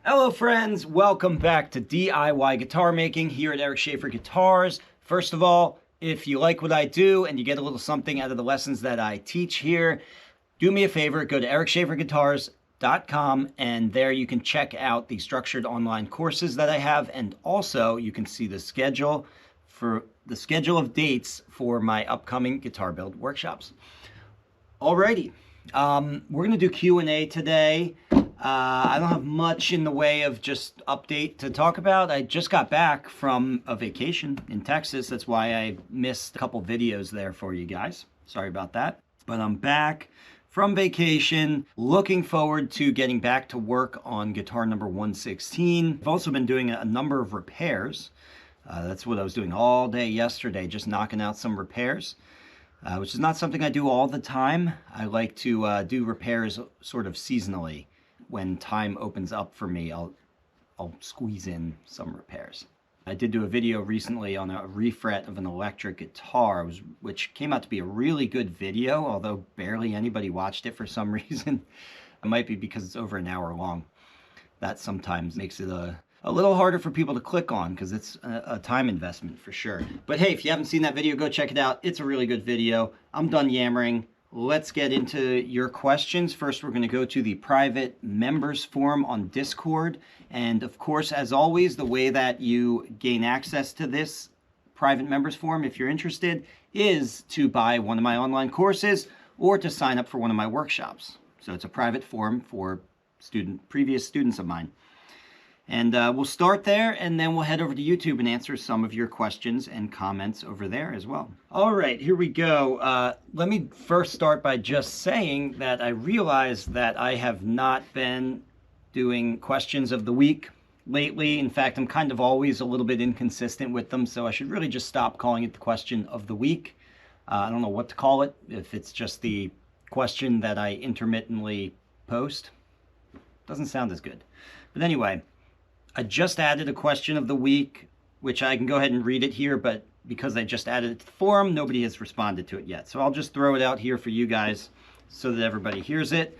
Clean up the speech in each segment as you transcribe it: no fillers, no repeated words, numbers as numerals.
Hello friends, welcome back to DIY guitar making here at Eric Schaefer Guitars. First of all, if you like what I do and you get a little something out of the lessons that I teach here, do me a favor, go to ericschaeferguitars.com and there you can check out the structured online courses that I have, and also you can see the schedule of dates for my upcoming guitar build workshops. Alrighty, we're gonna do Q&A today. I don't have much in the way of just update to talk about. I just got back from a vacation in Texas. That's why I missed a couple videos there for you guys. Sorry about that. But I'm back from vacation, looking forward to getting back to work on guitar number 116. I've also been doing a number of repairs. That's what I was doing all day yesterday, just knocking out some repairs. Which is not something I do all the time. I like to do repairs sort of seasonally. When time opens up for me, I'll squeeze in some repairs. I did do a video recently on a refret of an electric guitar, which came out to be a really good video, although barely anybody watched it for some reason. It might be because it's over an hour long. That sometimes makes it a little harder for people to click on because it's a time investment for sure. But hey, if you haven't seen that video, go check it out. It's a really good video. I'm done yammering. Let's get into your questions. First, we're going to go to the private members forum on Discord. And of course, as always, the way that you gain access to this private members forum, if you're interested, is to buy one of my online courses or to sign up for one of my workshops. So it's a private forum for previous students of mine. And we'll start there, and then we'll head over to YouTube and answer some of your questions and comments over there as well. All right, here we go. Let me first start by just saying that I realize that I have not been doing questions of the week lately. In fact, I'm kind of always a little bit inconsistent with them, so I should really just stop calling it the question of the week. I don't know what to call it, if it's just the question that I intermittently post. Doesn't sound as good. But anyway, I just added a question of the week, which I can go ahead and read it here, but because I just added it to the forum, nobody has responded to it yet. So I'll just throw it out here for you guys so that everybody hears it.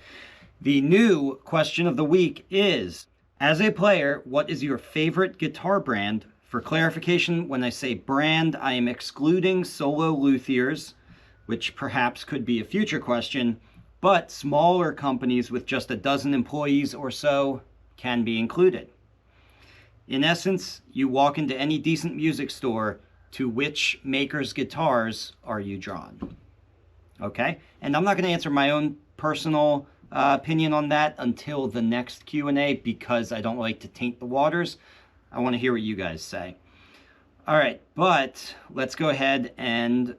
The new question of the week is, as a player, what is your favorite guitar brand? For clarification, when I say brand, I am excluding solo luthiers, which perhaps could be a future question, but smaller companies with just a dozen employees or so can be included. In essence, you walk into any decent music store, to which maker's guitars are you drawn? Okay, and I'm not going to answer my own personal opinion on that until the next Q&A because I don't like to taint the waters. I want to hear what you guys say. All right, but let's go ahead and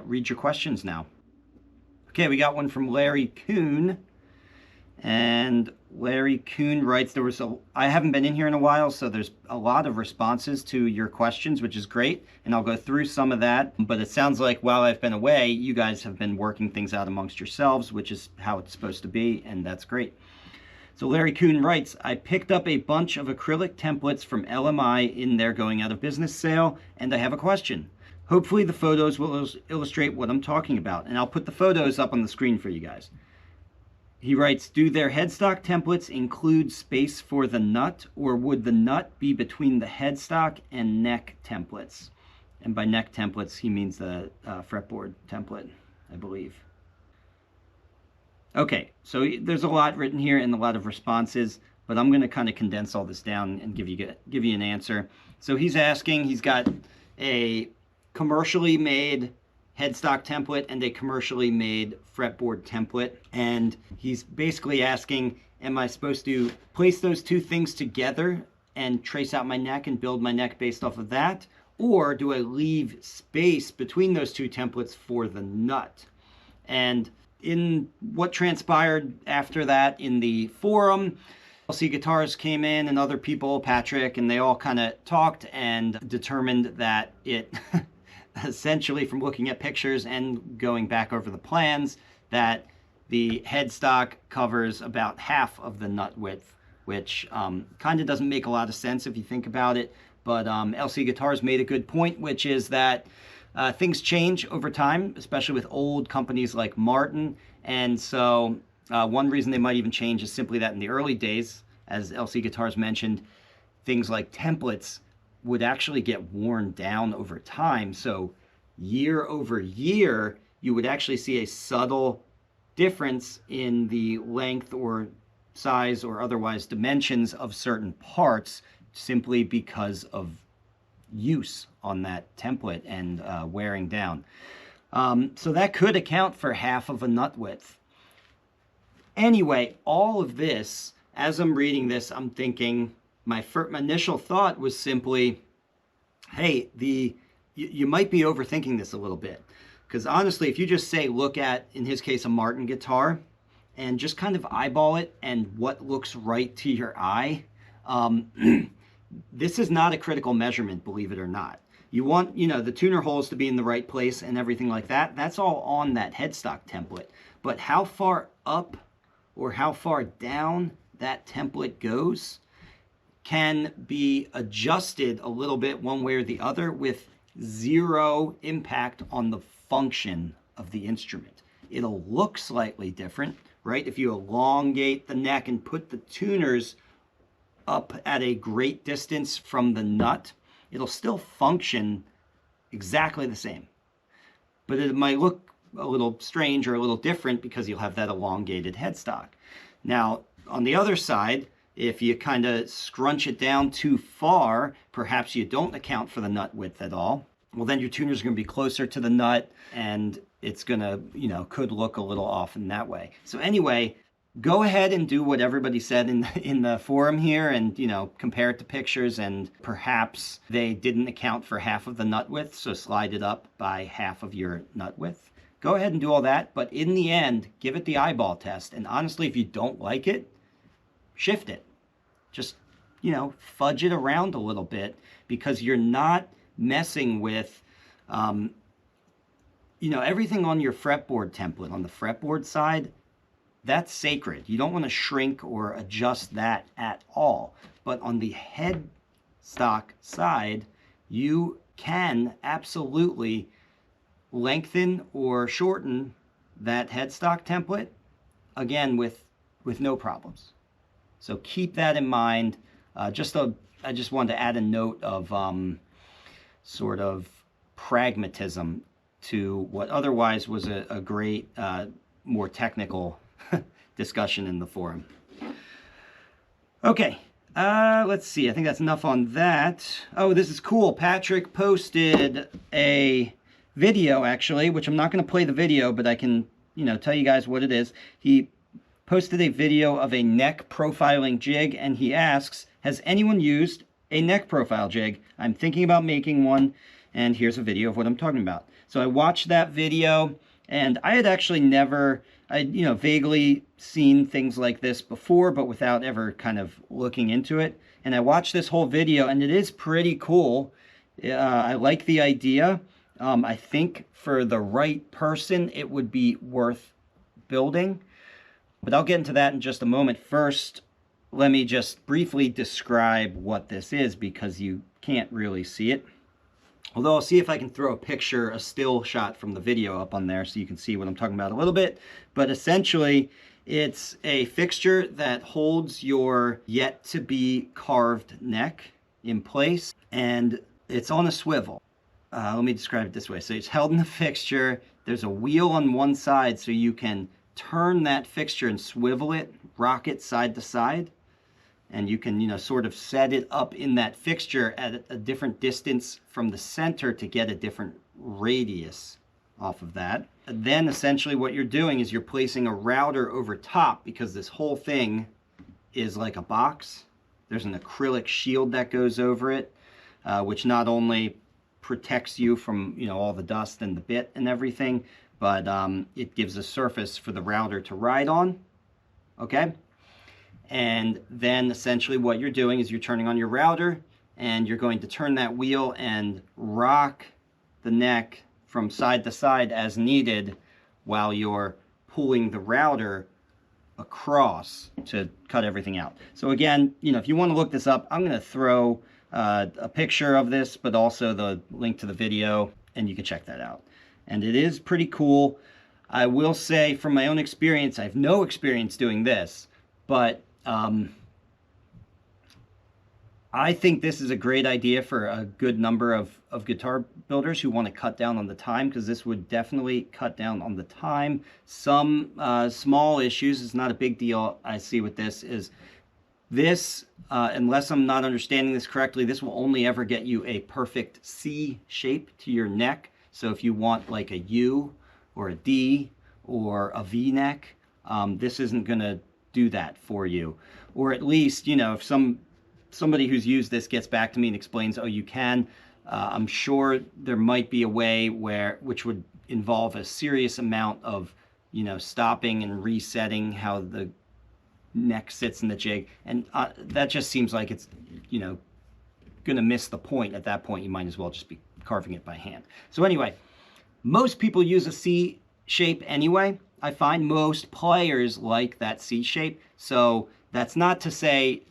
read your questions now. Okay, we got one from Larry Kuhn. And Larry Kuhn writes, I haven't been in here in a while, so there's a lot of responses to your questions, which is great. And I'll go through some of that. But it sounds like while I've been away, you guys have been working things out amongst yourselves, which is how it's supposed to be. And that's great. So Larry Kuhn writes, I picked up a bunch of acrylic templates from LMI in their going out of business sale, and I have a question. Hopefully the photos will illustrate what I'm talking about. And I'll put the photos up on the screen for you guys. He writes, do their headstock templates include space for the nut, or would the nut be between the headstock and neck templates? And by neck templates, he means the fretboard template, I believe. Okay, so there's a lot written here and a lot of responses, but I'm going to kind of condense all this down and give you an answer. So he's asking, he's got a commercially made headstock template and a commercially made fretboard template, and he's basically asking, am I supposed to place those two things together and trace out my neck and build my neck based off of that, or do I leave space between those two templates for the nut? And in what transpired after that in the forum, LC Guitars came in and other people, Patrick, and they all kind of talked and determined that it essentially, from looking at pictures and going back over the plans, that the headstock covers about half of the nut width, which kind of doesn't make a lot of sense if you think about it. But LC Guitars made a good point, which is that things change over time, especially with old companies like Martin. And so one reason they might even change is simply that in the early days, as LC Guitars mentioned, things like templates would actually get worn down over time. So year over year, you would actually see a subtle difference in the length or size or otherwise dimensions of certain parts simply because of use on that template and wearing down. So that could account for half of a nut width. Anyway, all of this, as I'm reading this, I'm thinking, my initial thought was simply, hey, you might be overthinking this a little bit. Because honestly, if you just say, look at, in his case, a Martin guitar, and just kind of eyeball it and what looks right to your eye, this is not a critical measurement, believe it or not. You want, the tuner holes to be in the right place and everything like that. That's all on that headstock template. But how far up or how far down that template goes can be adjusted a little bit one way or the other with zero impact on the function of the instrument. It'll look slightly different, right? If you elongate the neck and put the tuners up at a great distance from the nut, it'll still function exactly the same. But it might look a little strange or a little different because you'll have that elongated headstock. Now, on the other side, if you kind of scrunch it down too far, perhaps you don't account for the nut width at all, well, then your tuner's going to be closer to the nut and it's going to, could look a little off in that way. So anyway, go ahead and do what everybody said in the forum here and, compare it to pictures, and perhaps they didn't account for half of the nut width, so slide it up by half of your nut width. Go ahead and do all that, but in the end, give it the eyeball test. And honestly, if you don't like it, shift it. Just, fudge it around a little bit, because you're not messing with, everything on your fretboard template, on the fretboard side, that's sacred. You don't want to shrink or adjust that at all. But on the headstock side, you can absolutely lengthen or shorten that headstock template, again, with no problems. So keep that in mind. I just wanted to add a note of sort of pragmatism to what otherwise was a great, more technical discussion in the forum. Okay, let's see. I think that's enough on that. Oh, this is cool. Patrick posted a video, actually, which I'm not going to play the video, but I can, tell you guys what it is. He posted a video of a neck profiling jig, and he asks, has anyone used a neck profile jig? I'm thinking about making one, and here's a video of what I'm talking about. So I watched that video, and I had actually never, vaguely seen things like this before, but without ever kind of looking into it. And I watched this whole video, and it is pretty cool. I like the idea. I think for the right person, it would be worth building. But I'll get into that in just a moment. First, let me just briefly describe what this is, because you can't really see it. Although I'll see if I can throw a still shot from the video up on there so you can see what I'm talking about a little bit. But essentially, it's a fixture that holds your yet-to-be carved neck in place, and it's on a swivel. Let me describe it this way. So it's held in the fixture. There's a wheel on one side so you can turn that fixture and swivel it, rock it side to side. And you can, sort of set it up in that fixture at a different distance from the center to get a different radius off of that. And then essentially what you're doing is you're placing a router over top, because this whole thing is like a box. There's an acrylic shield that goes over it, which not only protects you from, all the dust and the bit and everything, but it gives a surface for the router to ride on, okay? And then essentially what you're doing is you're turning on your router, and you're going to turn that wheel and rock the neck from side to side as needed while you're pulling the router across to cut everything out. So again, if you want to look this up, I'm going to throw a picture of this, but also the link to the video, and you can check that out. And it is pretty cool. I will say from my own experience, I have no experience doing this, but I think this is a great idea for a good number of guitar builders who want to cut down on the time, because this would definitely cut down on the time. Some small issues, it's not a big deal I see with this, is this, unless I'm not understanding this correctly, this will only ever get you a perfect C shape to your neck. So if you want like a U or a D or a V neck, this isn't going to do that for you. Or at least, you know, if somebody who's used this gets back to me and explains, oh, you can, I'm sure there might be a way which would involve a serious amount of, you know, stopping and resetting how the neck sits in the jig, and that just seems like it's, you know, gonna miss the point. At that point, you might as well just be carving it by hand. So anyway, most people use a C shape anyway. I find most players like that C shape, so that's not to say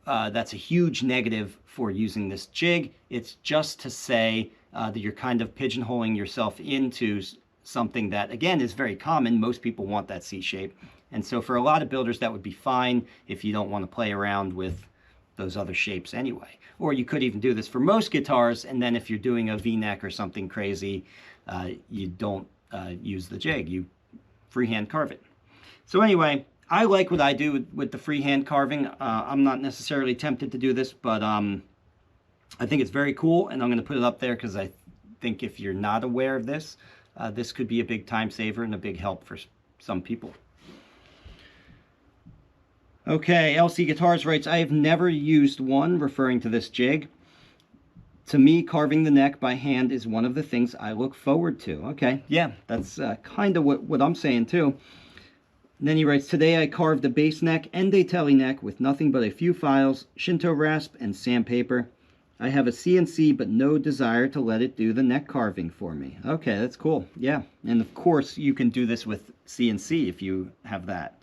that's a huge negative for using this jig. It's just to say that you're kind of pigeonholing yourself into something that, again, is very common. Most people want that C shape. And so for a lot of builders, that would be fine if you don't want to play around with those other shapes anyway. Or you could even do this for most guitars, and then if you're doing a V-neck or something crazy, you don't use the jig. You freehand carve it. So anyway, I like what I do with the freehand carving. I'm not necessarily tempted to do this, but I think it's very cool, and I'm going to put it up there because I think if you're not aware of this, this could be a big time saver and a big help for some people. Okay, LC Guitars writes, I have never used one, referring to this jig. To me, carving the neck by hand is one of the things I look forward to. Okay, yeah, that's kind of what I'm saying too. And then he writes, today I carved a bass neck and a telly neck with nothing but a few files, Shinto rasp, and sandpaper. I have a CNC, but no desire to let it do the neck carving for me. Okay, that's cool. Yeah, and of course you can do this with CNC if you have that.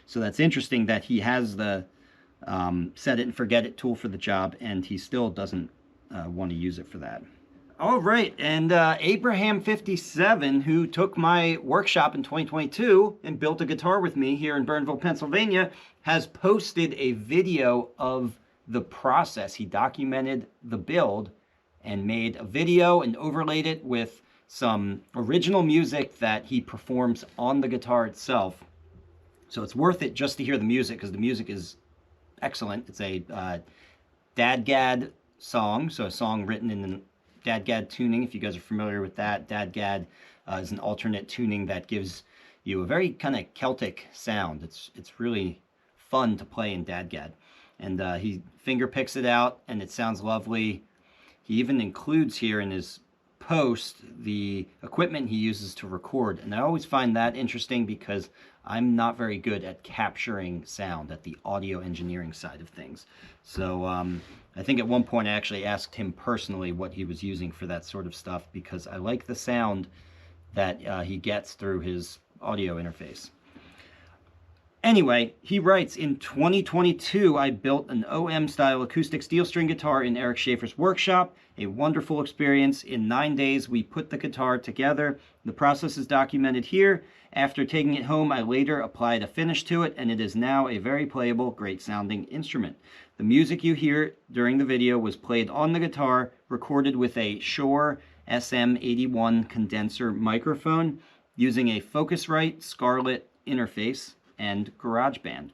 So that's interesting that he has the set it and forget it tool for the job, and he still doesn't want to use it for that. All right, and Abraham57, who took my workshop in 2022 and built a guitar with me here in Burnville, Pennsylvania, has posted a video of the process. He documented the build and made a video and overlaid it with some original music that he performs on the guitar itself. So it's worth it just to hear the music, because the music is excellent. It's a dadgad song, so a song written in dadgad tuning. If you guys are familiar with that, dadgad is an alternate tuning that gives you a very kind of Celtic sound. It's really fun to play in dadgad. And he finger picks it out, and it sounds lovely. He even includes here in his post the equipment he uses to record, and I always find that interesting because I'm not very good at capturing sound, at the audio engineering side of things. So I think at one point I actually asked him personally what he was using for that sort of stuff, because I like the sound that he gets through his audio interface. Anyway, he writes, in 2022, I built an OM-style acoustic steel string guitar in Eric Schaefer's workshop. A wonderful experience. In 9 days, we put the guitar together. The process is documented here. After taking it home, I later applied a finish to it, and it is now a very playable, great-sounding instrument. The music you hear during the video was played on the guitar, recorded with a Shure SM81 condenser microphone, using a Focusrite Scarlett interface and GarageBand.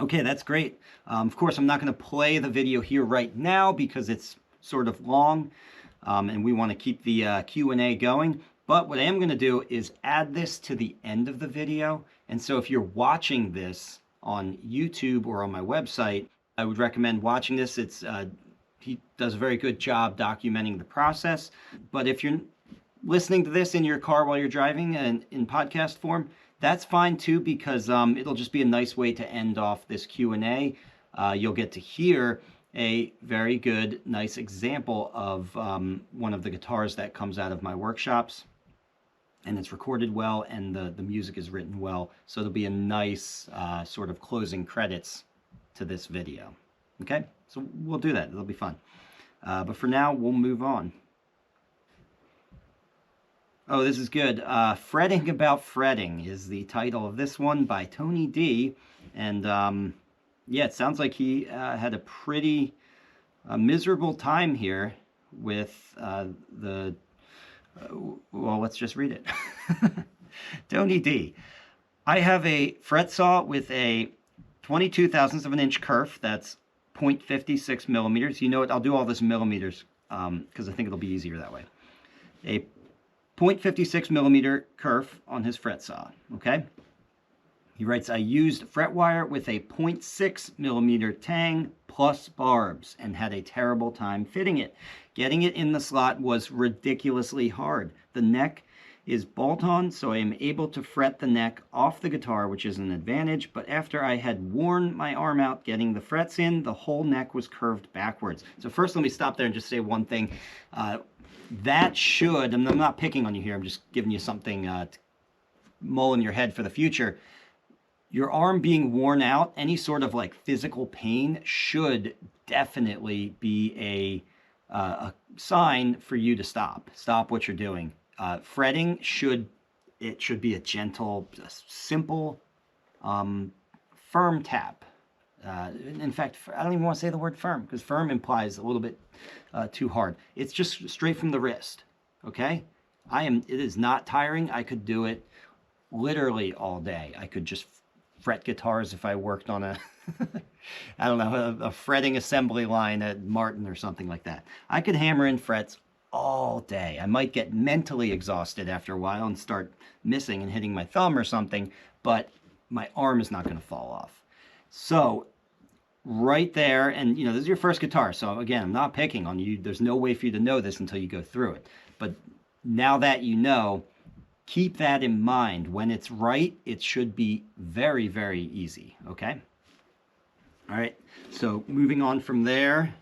Okay, that's great. Of course, I'm not going to play the video here right now because it's sort of long, and we want to keep the Q&A going. But what I am going to do is add this to the end of the video. And so if you're watching this on YouTube or on my website, I would recommend watching this. He does a very good job documenting the process. But if you're listening to this in your car while you're driving and in podcast form, that's fine too, because it'll just be a nice way to end off this Q&A. You'll get to hear a very good, nice example of one of the guitars that comes out of my workshops. And it's recorded well, and the music is written well. So there'll be a nice sort of closing credits to this video. Okay, so we'll do that. It'll be fun. But for now, we'll move on. Oh, this is good. Fretting About Fretting is the title of this one by Tony D. And yeah, it sounds like he had a pretty a miserable time here with well, let's just read it. Tony D. I have a fret saw with a 22 thousandths of an inch kerf. That's 0.56 millimeters. You know what? I'll do all this in millimeters because I think it'll be easier that way. A 0.56 millimeter kerf on his fret saw. Okay. He writes, I used Fretwire with a 0.6 millimeter tang plus barbs and had a terrible time fitting it. Getting it in the slot was ridiculously hard. The neck is bolt-on, so I am able to fret the neck off the guitar, which is an advantage, but after I had worn my arm out getting the frets in, the whole neck was curved backwards. So first let me stop there and just say one thing. That should, and I'm not picking on you here, I'm just giving you something to mull in your head for the future. Your arm being worn out, any sort of like physical pain should definitely be a sign for you to stop what you're doing. Fretting should be a gentle, simple, firm tap. In fact, I don't even want to say the word firm because firm implies a little bit too hard. It's just straight from the wrist. Okay, it is not tiring. I could do it literally all day. I could just fret guitars if I worked on a, I don't know, a fretting assembly line at Martin or something like that. I could hammer in frets all day. I might get mentally exhausted after a while and start missing and hitting my thumb or something, but my arm is not going to fall off. So right there, and you know, this is your first guitar, so again, I'm not picking on you. There's no way for you to know this until you go through it. But now that you know, keep that in mind. When it's right, it should be very, very easy, okay? All right, so moving on from there.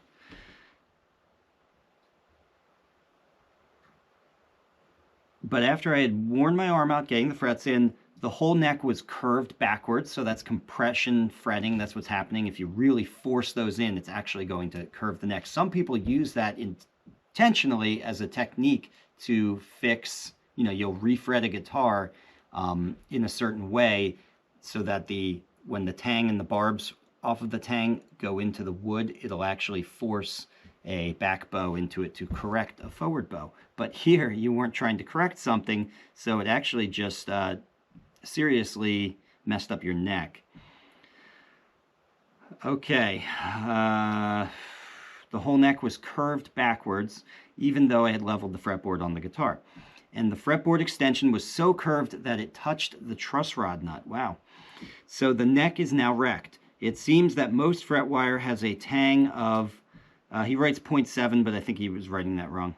But after I had worn my arm out, getting the frets in, the whole neck was curved backwards, so that's compression fretting. That's what's happening. If you really force those in, it's actually going to curve the neck. Some people use that intentionally as a technique to fix, you know, you'll refret a guitar in a certain way so that when the tang and the barbs off of the tang go into the wood, it'll actually force a back bow into it to correct a forward bow. But here you weren't trying to correct something, so it actually just seriously messed up your neck. Okay, the whole neck was curved backwards, even though I had leveled the fretboard on the guitar. And the fretboard extension was so curved that it touched the truss rod nut. Wow. So the neck is now wrecked. It seems that most Fretwire has a tang of, he writes 0.7, but I think he was writing that wrong.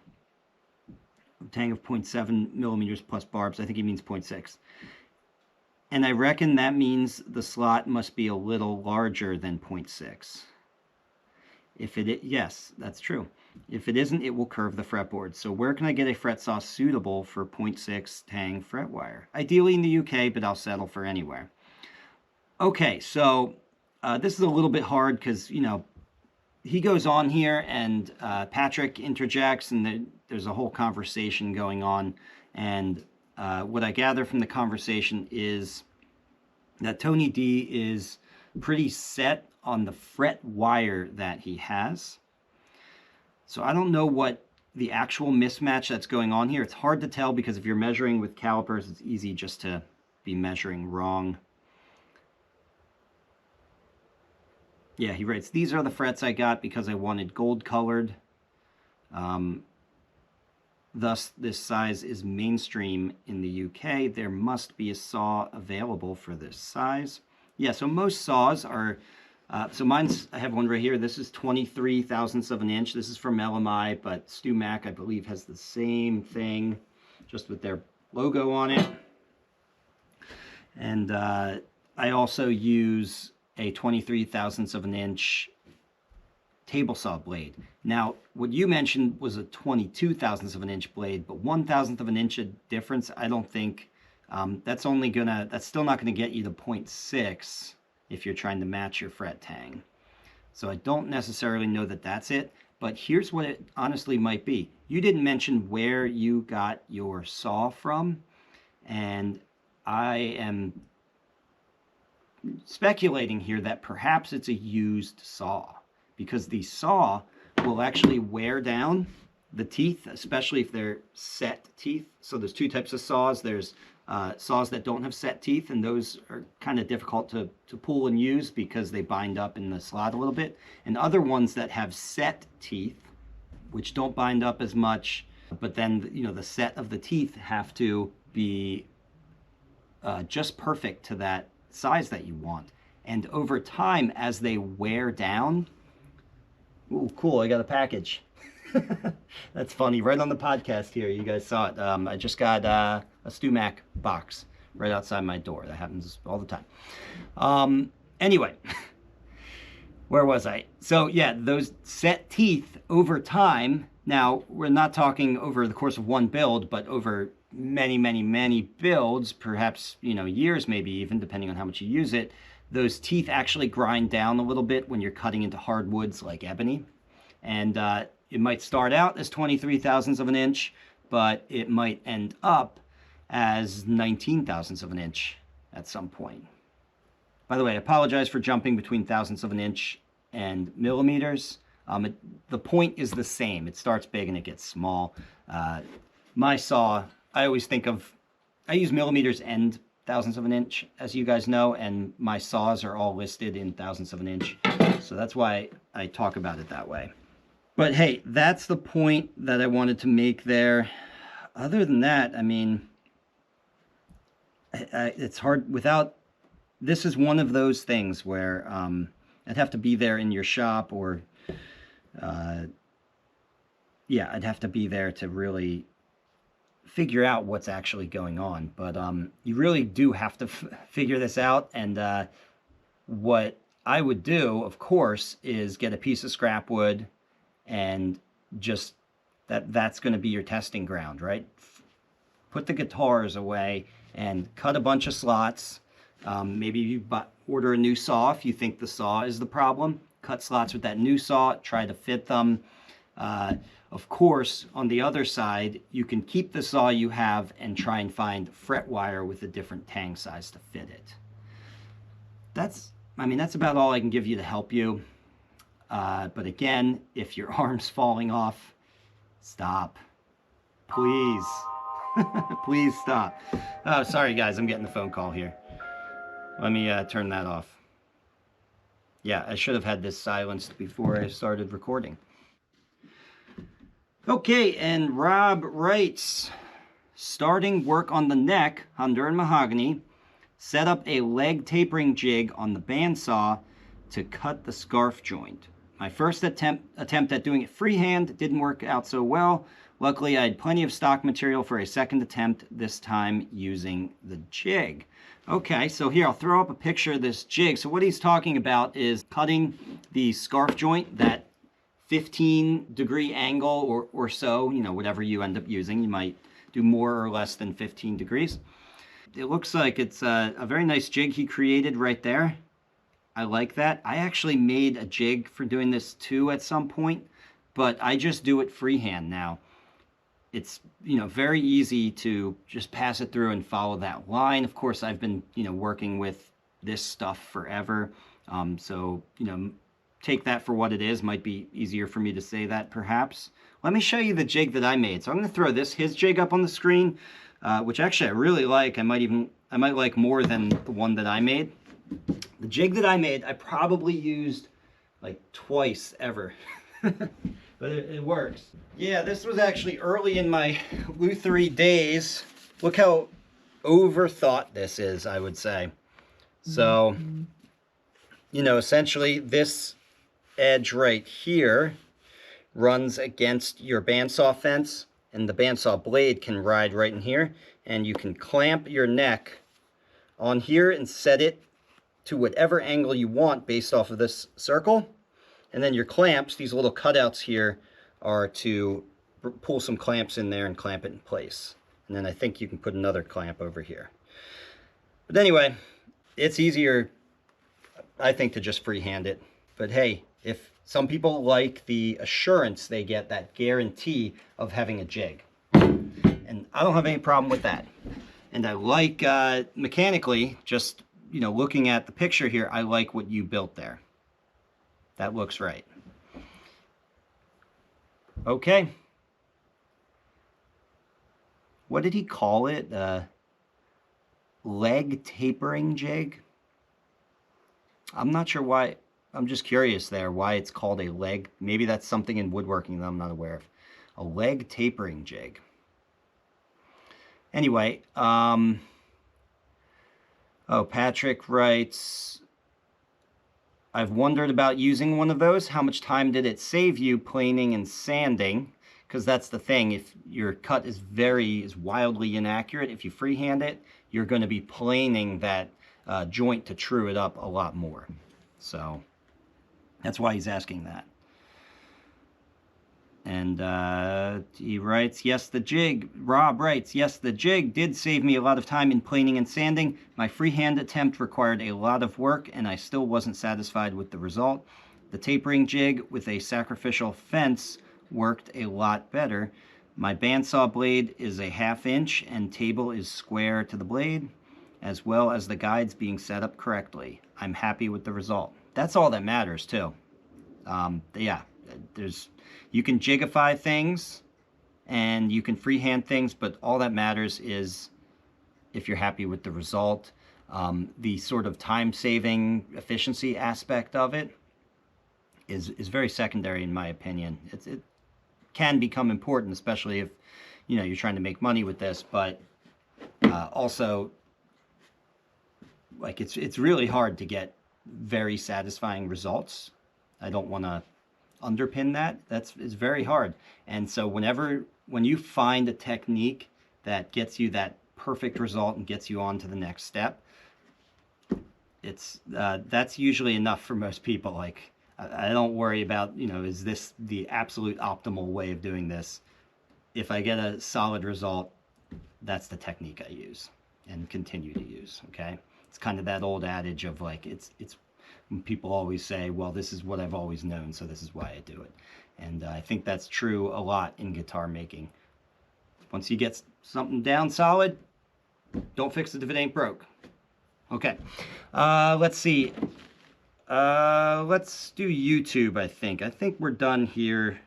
A tang of 0.7 millimeters plus barbs. I think he means 0.6. And I reckon that means the slot must be a little larger than 0.6. Yes, that's true. If it isn't, it will curve the fretboard. So where can I get a fret saw suitable for 0.6 tang Fretwire? Ideally in the UK, but I'll settle for anywhere. Okay, so this is a little bit hard because, you know, he goes on here and Patrick interjects and there's a whole conversation going on. And what I gather from the conversation is that Tony D is pretty set on the Fretwire that he has. So I don't know what the actual mismatch that's going on here. It's hard to tell because if you're measuring with calipers, it's easy just to be measuring wrong. Yeah, he writes, these are the frets I got because I wanted gold colored. Thus, this size is mainstream in the UK. There must be a saw available for this size. Yeah, so most saws are, so mine's, I have one right here. This is 23 thousandths of an inch. This is from LMI, but Stu Mac, I believe, has the same thing, just with their logo on it. And I also use a 23 thousandths of an inch table saw blade. Now, what you mentioned was a 22 thousandths of an inch blade, but 1,000th of an inch difference, I don't think, that's still not gonna get you to 0.6 if you're trying to match your fret tang. So I don't necessarily know that that's it, but here's what it honestly might be. You didn't mention where you got your saw from, and I am speculating here that perhaps it's a used saw, because the saw will actually wear down the teeth, especially if they're set teeth. So there's two types of saws. There's saws that don't have set teeth, and those are kind of difficult to pull and use because they bind up in the slot a little bit. And other ones that have set teeth, which don't bind up as much, but then, you know, the set of the teeth have to be just perfect to that size that you want. And over time, as they wear down, ooh, cool, I got a package. That's funny, right on the podcast here, you guys saw it. I just got a StewMac box right outside my door. That happens all the time. Anyway, where was I? So yeah, those set teeth over time, now we're not talking over the course of one build, but over many builds, perhaps, you know, years, maybe even, depending on how much you use it, those teeth actually grind down a little bit when you're cutting into hardwoods like ebony. And it might start out as 23 thousandths of an inch, but it might end up as 19 thousandths of an inch at some point. By the way, I apologize for jumping between thousandths of an inch and millimeters. The point is the same. It starts big and it gets small. My saw, I always think of, I use millimeters and thousandths of an inch, as you guys know, and my saws are all listed in thousandths of an inch. So that's why I talk about it that way. But hey, that's the point that I wanted to make there. Other than that, I mean, it's hard without, this is one of those things where I'd have to be there in your shop, or yeah, I'd have to be there to really figure out what's actually going on. But you really do have to figure this out. And what I would do, of course, is get a piece of scrap wood, and just that's going to be your testing ground, right? Put the guitars away and cut a bunch of slots. Maybe you order a new saw if you think the saw is the problem. Cut slots with that new saw, try to fit them. Of course, on the other side, you can keep the saw you have and try and find fret wire with a different tang size to fit it. That's about all I can give you to help you. But again, if your arm's falling off, stop. Please. Please stop. Oh, sorry guys, I'm getting a phone call here. Let me turn that off. Yeah, I should have had this silenced before I started recording. Okay, and Rob writes, starting work on the neck, Honduran mahogany, set up a leg tapering jig on the bandsaw to cut the scarf joint. My first attempt at doing it freehand didn't work out so well. Luckily, I had plenty of stock material for a second attempt, this time using the jig. Okay, so here, I'll throw up a picture of this jig. So what he's talking about is cutting the scarf joint, that 15-degree angle or so, you know, whatever you end up using. You might do more or less than 15 degrees. It looks like it's a very nice jig he created right there. I like that. I actually made a jig for doing this too at some point, but I just do it freehand now. It's, you know, very easy to just pass it through and follow that line. Of course, I've been, you know, working with this stuff forever. So, you know, take that for what it is. Might be easier for me to say that perhaps. Let me show you the jig that I made. So I'm going to throw his jig up on the screen, which actually I really like. I might like more than the one that I made. The jig that I made, I probably used like twice ever, but it works. Yeah, this was actually early in my lutherie days. Look how overthought this is, I would say. So, you know, essentially this edge right here runs against your bandsaw fence, and the bandsaw blade can ride right in here, and you can clamp your neck on here and set it to whatever angle you want based off of this circle. And then your clamps, these little cutouts here, are to pull some clamps in there and clamp it in place. And then I think you can put another clamp over here. But anyway, it's easier, I think, to just freehand it. But hey, if some people like the assurance they get, that guarantee of having a jig. And I don't have any problem with that. And I like, mechanically, just, you know, looking at the picture here, I like what you built there. That looks right. Okay. What did he call it? Leg tapering jig? I'm not sure why. I'm just curious there why it's called a leg. Maybe that's something in woodworking that I'm not aware of. A leg tapering jig. Anyway, oh, Patrick writes, I've wondered about using one of those. How much time did it save you planing and sanding? Because that's the thing. If your cut is wildly inaccurate, if you freehand it, you're going to be planing that joint to true it up a lot more. So that's why he's asking that. And he writes, yes, the jig. Rob writes, yes, the jig did save me a lot of time in planing and sanding. My freehand attempt required a lot of work, and I still wasn't satisfied with the result. The tapering jig with a sacrificial fence worked a lot better. My bandsaw blade is a 1/2 inch, and table is square to the blade, as well as the guides being set up correctly. I'm happy with the result. That's all that matters, too. Yeah, you can jigify things and you can freehand things, but all that matters is if you're happy with the result. The sort of time-saving efficiency aspect of it is very secondary in my opinion. It can become important, especially if you're trying to make money with this, but also like it's really hard to get very satisfying results. I don't want to underpin that. It's very hard. And so when you find a technique that gets you that perfect result and gets you on to the next step, that's usually enough for most people. Like I don't worry about, is this the absolute optimal way of doing this? If I get a solid result, that's the technique I use and continue to use. Okay, it's kind of that old adage of like it's people always say, well, this is what I've always known, so this is why I do it. And I think that's true a lot in guitar making. Once you get something down solid, don't fix it if it ain't broke. Okay, let's see. Let's do YouTube, I think. I think we're done here.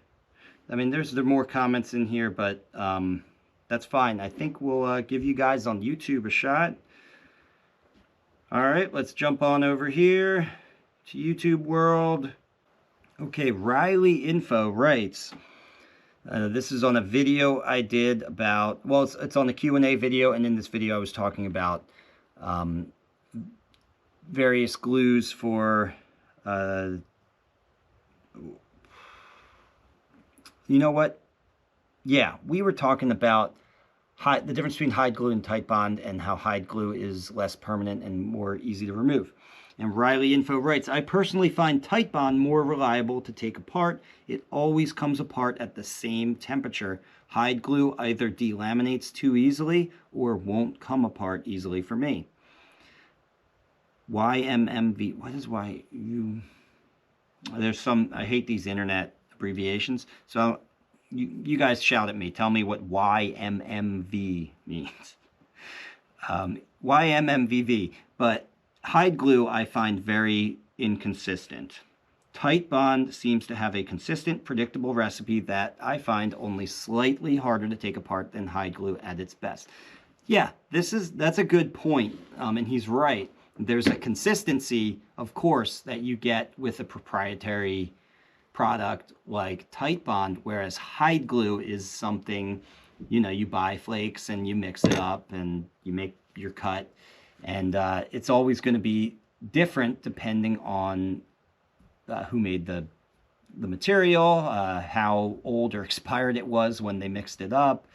I mean, there are more comments in here, but that's fine. I think we'll give you guys on YouTube a shot. All right, let's jump on over here to YouTube world. Okay, Riley Info writes, this is on a video I did about, well, it's on the Q&A video, and in this video I was talking about various glues for, you know what? Yeah, we were talking about the difference between hide glue and titebond, and how hide glue is less permanent and more easy to remove. And Riley Info writes, I personally find titebond more reliable to take apart. It always comes apart at the same temperature. Hide glue either delaminates too easily or won't come apart easily for me. YMMV, what is YU? There's some, I hate these internet abbreviations. So you guys shout at me. Tell me what YMMV means. YMMVV. But hide glue I find very inconsistent. Titebond seems to have a consistent, predictable recipe that I find only slightly harder to take apart than hide glue at its best. Yeah, that's a good point, and he's right. There's a consistency, of course, that you get with a proprietary product like titebond, whereas hide glue is something, you buy flakes and you mix it up and you make your cut, and it's always going to be different depending on who made the material, how old or expired it was when they mixed it up,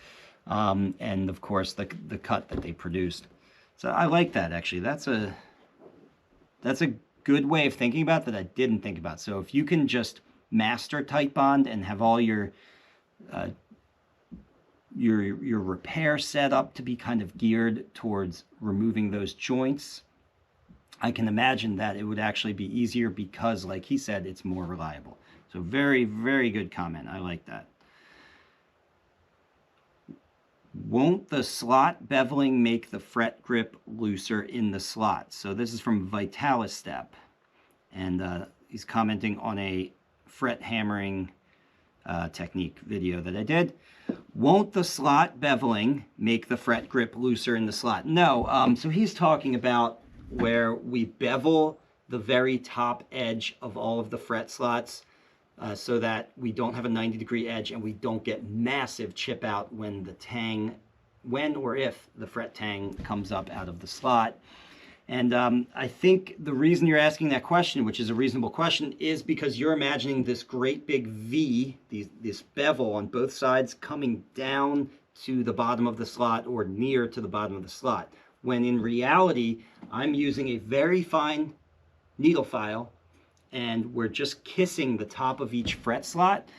and of course the cut that they produced. So I like that, actually. That's a good way of thinking about that I didn't think about. So if you can just master titebond and have all your repair set up to be kind of geared towards removing those joints, I can imagine that it would actually be easier because, like he said, it's more reliable. So very, very good comment. I like that. Won't the slot beveling make the fret grip looser in the slot? So this is from Vitalis Step, and he's commenting on a fret hammering technique video that I did. Won't the slot beveling make the fret grip looser in the slot? No, so he's talking about where we bevel the very top edge of all of the fret slots so that we don't have a 90-degree edge and we don't get massive chip out when the tang, when or if the fret tang comes up out of the slot. And I think the reason you're asking that question, which is a reasonable question, is because you're imagining this great big V, this bevel on both sides coming down to the bottom of the slot or near to the bottom of the slot. When in reality, I'm using a very fine needle file and we're just kissing the top of each fret slot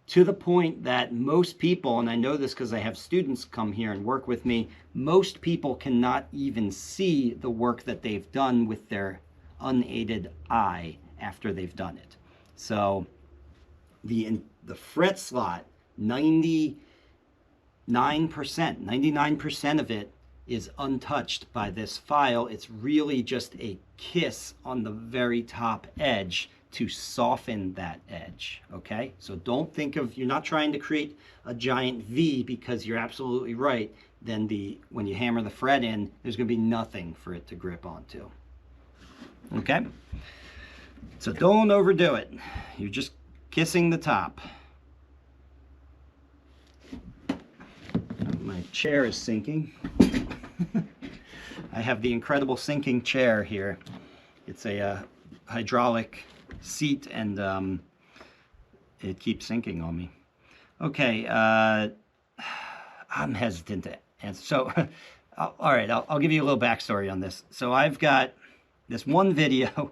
to the point that most people, and I know this because I have students come here and work with me, most people cannot even see the work that they've done with their unaided eye after they've done it. So the fret slot, 99% of it is untouched by this file. It's really just a kiss on the very top edge to soften that edge, okay? So don't think of, you're not trying to create a giant V, because you're absolutely right. Then when you hammer the fret in, there's gonna be nothing for it to grip onto, okay? So don't overdo it. You're just kissing the top. My chair is sinking. I have the incredible sinking chair here. It's a hydraulic seat, and it keeps sinking on me. Okay, I'm hesitant to answer. So, all right, I'll give you a little backstory on this. So I've got this one video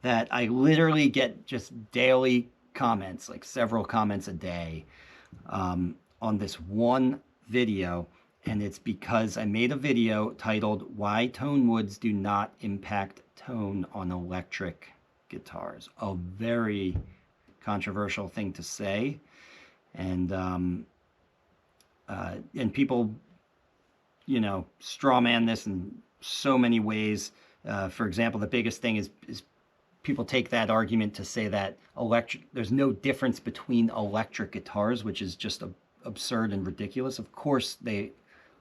that I literally get just daily comments, like several comments a day, on this one video. And it's because I made a video titled "Why Tonewoods Do Not Impact Tone on Electric Guitars." A very controversial thing to say, and people, you know, straw man this in so many ways. For example, the biggest thing is people take that argument to say that there's no difference between electric guitars, which is just absurd and ridiculous. Of course, they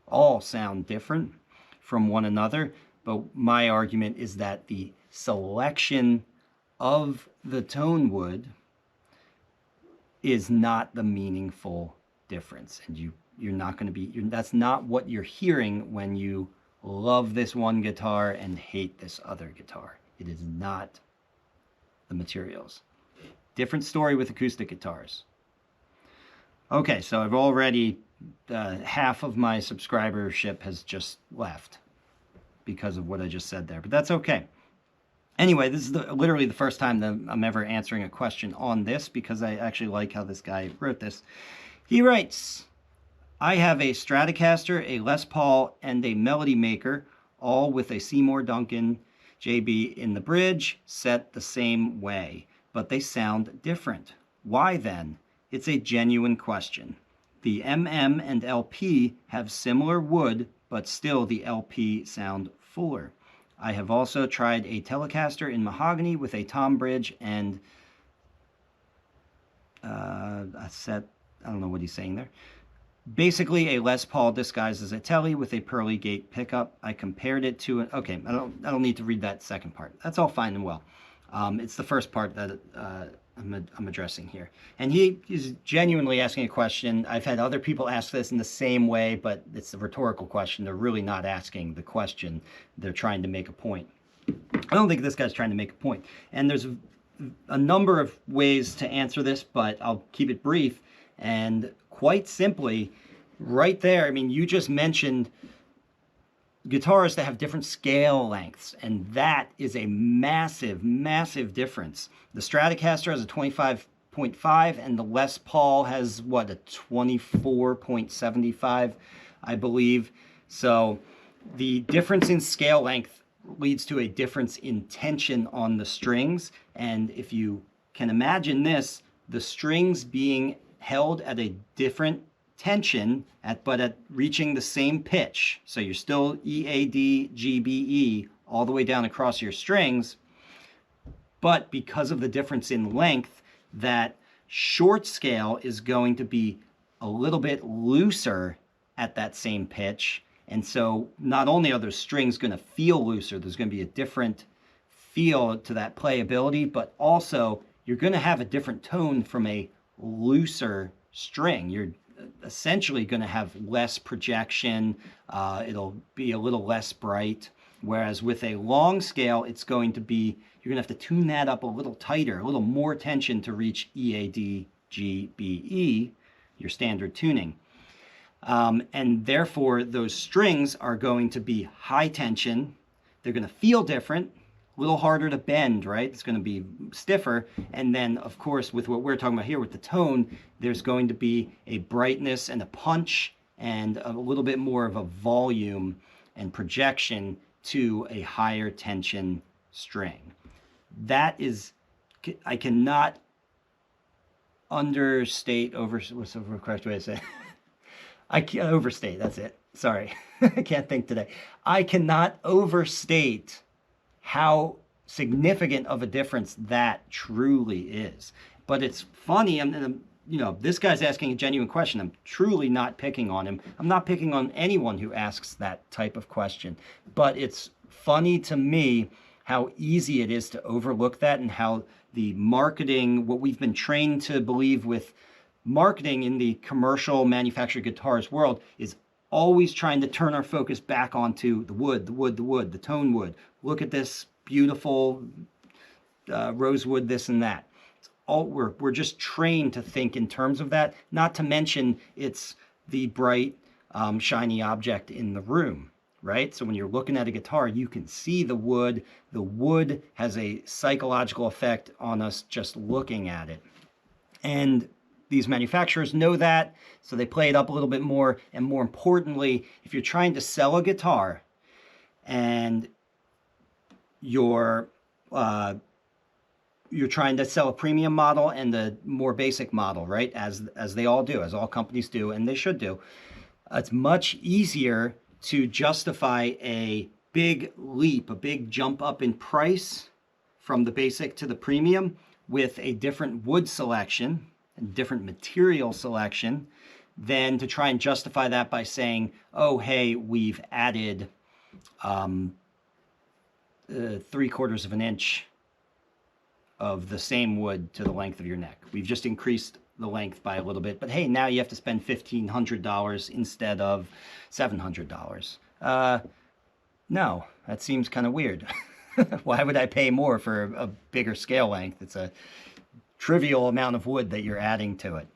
all sound different from one another, but my argument is that the selection of the Tonewood is not the meaningful difference, and you're not going to be, that's not what you're hearing when you love this one guitar and hate this other guitar. It is not the materials. Different story with acoustic guitars. Okay, so I've already half of my subscribership has just left because of what I just said there, but that's okay. Anyway, this is literally the first time that I'm ever answering a question on this, because I actually like how this guy wrote this. He writes, "I have a Stratocaster, a Les Paul, and a Melody Maker, all with a Seymour Duncan JB in the bridge, set the same way, but they sound different. Why then? It's a genuine question. The MM and LP have similar wood, but still the LP sound fuller. I have also tried a Telecaster in mahogany with a tom bridge and a set, I don't know what he's saying there. Basically a Les Paul disguised as a Tele with a pearly gate pickup. I compared it to an, okay, I don't need to read that second part. That's all fine and well. It's the first part that I'm addressing here. And he is genuinely asking a question. I've had other people ask this in the same way, but it's a rhetorical question. They're really not asking the question. They're trying to make a point. I don't think this guy's trying to make a point. And there's a number of ways to answer this, but I'll keep it brief. And quite simply, right there, I mean, you just mentioned guitars that have different scale lengths, and that is a massive, massive difference. The Stratocaster has a 25.5, and the Les Paul has, what, a 24.75, I believe. So the difference in scale length leads to a difference in tension on the strings, and if you can imagine this, the strings being held at a different tension but at reaching the same pitch, so you're still E, A, D, G, B, E all the way down across your strings, but because of the difference in length, that Short scale is going to be a little bit looser at that same pitch. And so not only are those strings going to feel looser, there's going to be a different feel to that playability, but also you're going to have a different tone from a looser string. You're essentially going to have less projection. It'll be a little less bright. Whereas with a long scale, it's going to be, you're going to have to tune that up a little tighter, a little more tension to reach E, A, D, G, B, E, your standard tuning. And therefore, those strings are going to be high tension. They're going to feel different, a little harder to bend, right? It's going to be stiffer. And then, of course, with what we're talking about here with the tone, there's going to be a brightness and a punch and a little bit more of a volume and projection to a higher tension string. That is, I cannot understate, what's the correct way to say it? I can't overstate, that's it. Sorry, I can't think today. I cannot overstate how significant of a difference that truly is. But it's funny, you know, this guy's asking a genuine question. I'm truly not picking on him. I'm not picking on anyone who asks that type of question. But it's funny to me how easy it is to overlook that, and how the marketing, what we've been trained to believe with marketing in the commercial manufactured guitars world, is always trying to turn our focus back onto the wood, the tone wood. Look at this beautiful rosewood, this and that. We're just trained to think in terms of that, not to mention it's the bright, shiny object in the room, right? So when you're looking at a guitar, you can see the wood. The wood has a psychological effect on us just looking at it. And these manufacturers know that, so they play it up a little bit more. And more importantly, if you're trying to sell a guitar and you're trying to sell a premium model and the more basic model, right? As they all do, as all companies do, and they should do. It's much easier to justify a big leap, a big jump up in price from the basic to the premium with a different wood selection and different material selection than to try and justify that by saying, oh, hey, we've added 3/4 of an inch of the same wood to the length of your neck. We've just increased the length by a little bit, but hey, now you have to spend $1,500 instead of $700. No, that seems kind of weird. Why would I pay more for a bigger scale length? It's a trivial amount of wood that you're adding to it,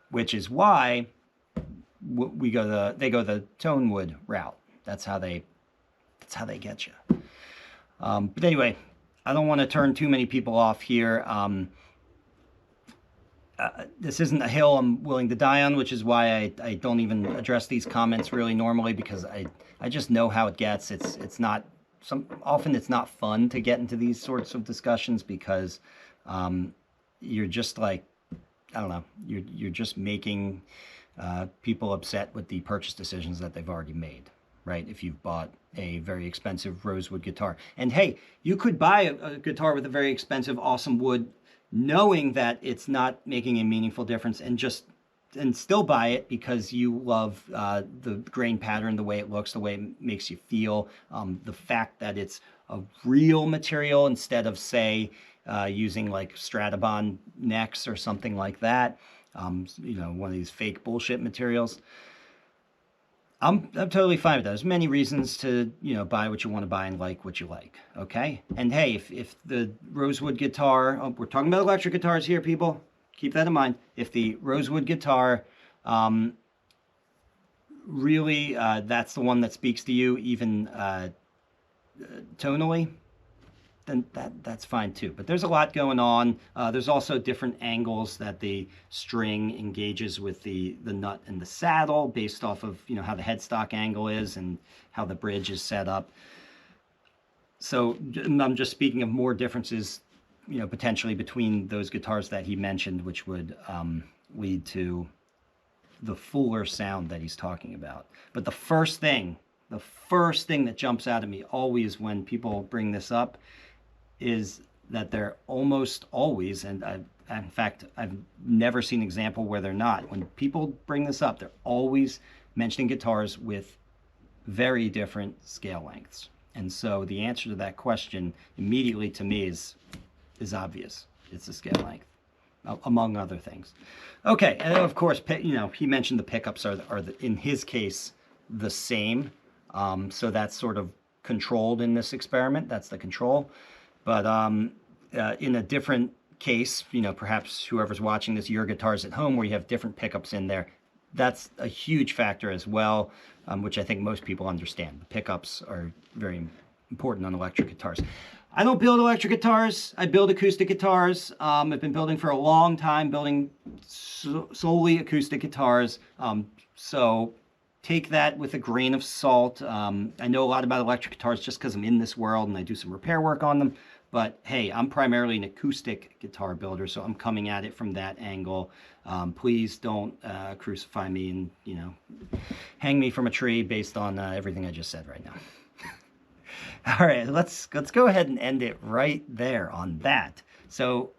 which is why they go the Tonewood route. That's how they get you. But anyway, I don't want to turn too many people off here. This isn't a hill I'm willing to die on, which is why I don't even address these comments really normally, because I just know how it gets. Often it's not fun to get into these sorts of discussions, because you're just like, I don't know, you're just making people upset with the purchase decisions that they've already made, right? If you've bought a very expensive rosewood guitar. And hey, you could buy a guitar with a very expensive, awesome wood, knowing that it's not making a meaningful difference, and still buy it because you love the grain pattern, the way it looks, the way it makes you feel, the fact that it's a real material instead of, say, using like Stratibond necks or something like that, you know, one of these fake bullshit materials. I'm totally fine with that. There's many reasons to, you know, buy what you want to buy and like what you like, okay? And hey, if the rosewood guitar, we're talking about electric guitars here, people. Keep that in mind. If the rosewood guitar really, that's the one that speaks to you, even tonally, then that's fine too. But there's a lot going on. There's also different angles that the string engages with the nut and the saddle based off of, you know, how the headstock angle is and how the bridge is set up. So I'm just speaking of more differences, you know, potentially between those guitars that he mentioned, which would lead to the fuller sound that he's talking about. But the first thing that jumps out at me always when people bring this up is that they're almost always, and In fact, I've never seen an example where they're not. When people bring this up, they're always mentioning guitars with very different scale lengths. And so the answer to that question immediately to me is obvious. It's the scale length, among other things. Okay, and of course, you know, he mentioned the pickups are in his case, the same. So that's sort of controlled in this experiment. That's the control. But in a different case, you know, perhaps whoever's watching this, your guitars at home where you have different pickups in there, that's a huge factor as well, which I think most people understand. The pickups are very important on electric guitars. I don't build electric guitars. I build acoustic guitars. I've been building for a long time, building solely acoustic guitars. So take that with a grain of salt. I know a lot about electric guitars just because I'm in this world and I do some repair work on them. But hey, I'm primarily an acoustic guitar builder, so I'm coming at it from that angle. Please don't crucify me and, you know, hang me from a tree based on everything I just said right now. All right, let's go ahead and end it right there on that. So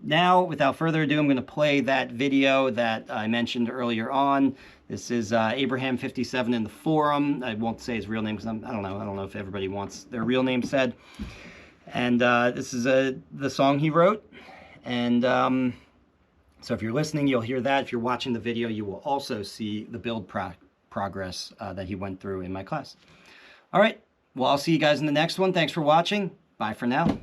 now, without further ado, I'm going to play that video that I mentioned earlier on. This is Abraham57 in the forum. I won't say his real name because I don't know if everybody wants their real name said. And this is the song he wrote. And so if you're listening, you'll hear that. If you're watching the video, you will also see the build progress that he went through in my class. All right. Well, I'll see you guys in the next one. Thanks for watching. Bye for now.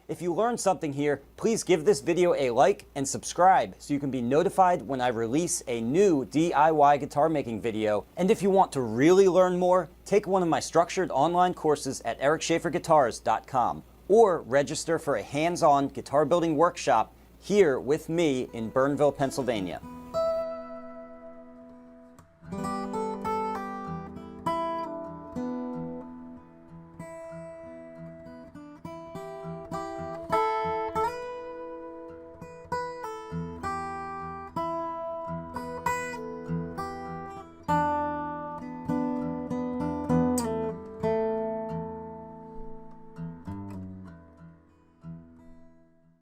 If you learned something here, please give this video a like and subscribe so you can be notified when I release a new DIY guitar making video. And if you want to really learn more, take one of my structured online courses at ericschaeferguitars.com or register for a hands-on guitar building workshop here with me in Burnville, Pennsylvania.